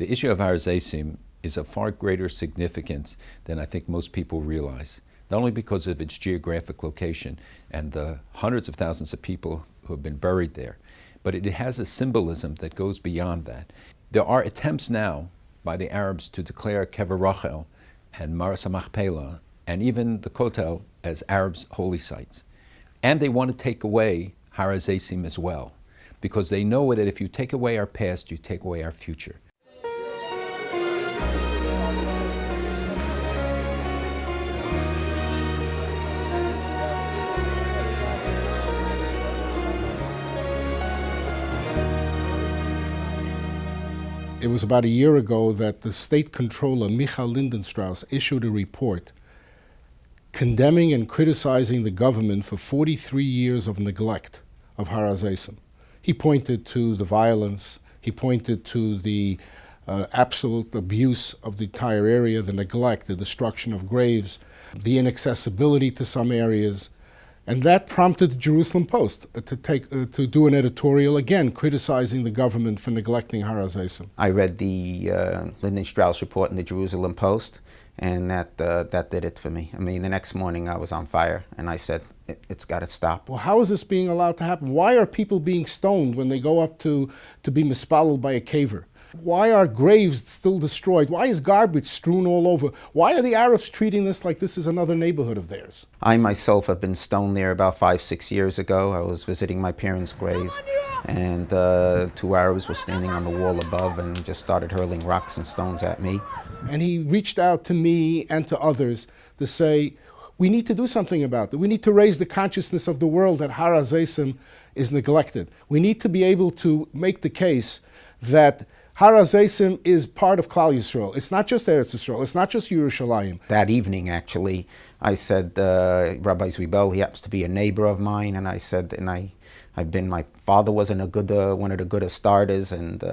The issue of Har Hazeitim is of far greater significance than I think most people realize, not only because of its geographic location and the hundreds of thousands of people who have been buried there, but it has a symbolism that goes beyond that. There are attempts now by the Arabs to declare Kever Rachel and Maras HaMachpelah and even the Kotel as Arabs' holy sites. And they want to take away Har Hazeitim as well, because they know that if you take away our past, you take away our future. It was about a year ago that the state controller, Michael Lindenstrauss, issued a report condemning and criticizing the government for 43 years of neglect of Har Hazeitim. He pointed to the violence, he pointed to the absolute abuse of the entire area, the neglect, the destruction of graves, the inaccessibility to some areas. And that prompted the Jerusalem Post to do an editorial again criticizing the government for neglecting Har Hazeitim. I read the Lindenstrauss report in the Jerusalem Post, and that did it for me. I mean, the next morning I was on fire, and I said, it's got to stop. Well, how is this being allowed to happen? Why are people being stoned when they go up to be mispalleled by a caver? Why are graves still destroyed? Why is garbage strewn all over? Why are the Arabs treating this like this is another neighborhood of theirs? I myself have been stoned there about 5-6 years ago. I was visiting my parents' grave, and 2 Arabs were standing on the wall above and just started hurling rocks and stones at me. And he reached out to me and to others to say, we need to do something about it. We need to raise the consciousness of the world that Har Hazeitim is neglected. We need to be able to make the case that Har Hazeitim is part of Klal Yisrael. It's not just Eretz Yisrael. It's not just Yerushalayim. That evening, actually, I said, Rabbi Zwiebel, he happens to be a neighbor of mine, and I said, my father was one of the Aguda starters, and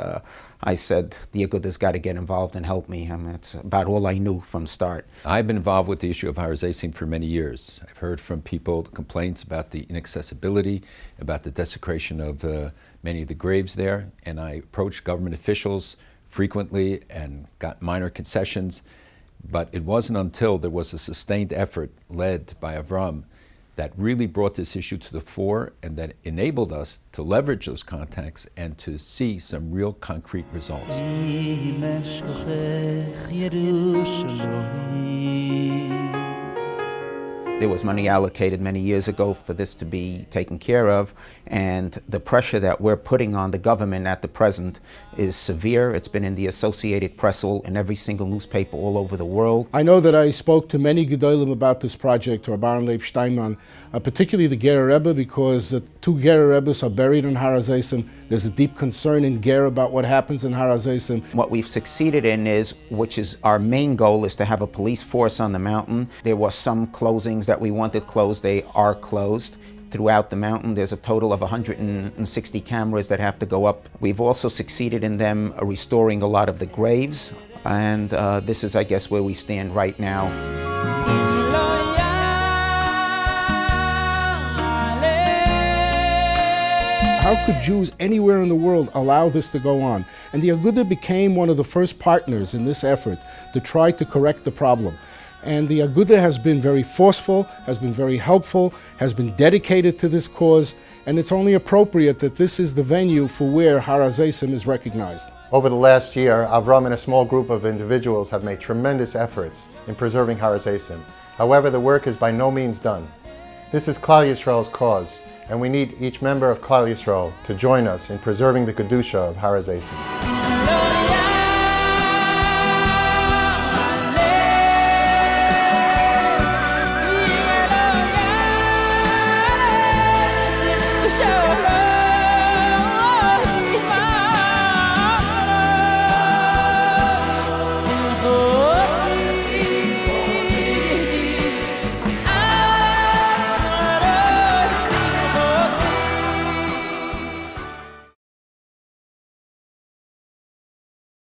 I said, the Aguda's got to get involved and help me. I mean, that's about all I knew from start. I've been involved with the issue of Har Hazeitim for many years. I've heard from people complaints about the inaccessibility, about the desecration of many of the graves there, and I approached government officials frequently and got minor concessions, but it wasn't until there was a sustained effort led by Avram that really brought this issue to the fore and that enabled us to leverage those contacts and to see some real concrete results. There was money allocated many years ago for this to be taken care of, and the pressure that we're putting on the government at the present is severe. It's been in the Associated Press, in every single newspaper all over the world. I know that I spoke to many Gedolim about this project, or Baron Leib Steinman, particularly the Ger Rebbe, because 2 Ger Rebbes are buried in Har Hazeitim. There's a deep concern in Ger about what happens in Har Hazeitim. What we've succeeded in is, which is our main goal, is to have a police force on the mountain. There were some closings that we wanted closed. They are closed. Throughout the mountain, there's a total of 160 cameras that have to go up. We've also succeeded in them restoring a lot of the graves, and this is, I guess, where we stand right now. How could Jews anywhere in the world allow this to go on? And the Aguda became one of the first partners in this effort to try to correct the problem. And the Aguda has been very forceful, has been very helpful, has been dedicated to this cause, and it's only appropriate that this is the venue for where Har Hazeitim is recognized. Over the last year, Avram and a small group of individuals have made tremendous efforts in preserving Har Hazeitim. However, the work is by no means done. This is Klal Yisrael's cause, and we need each member of Klal Yisrael to join us in preserving the Kedusha of Har Hazeitim.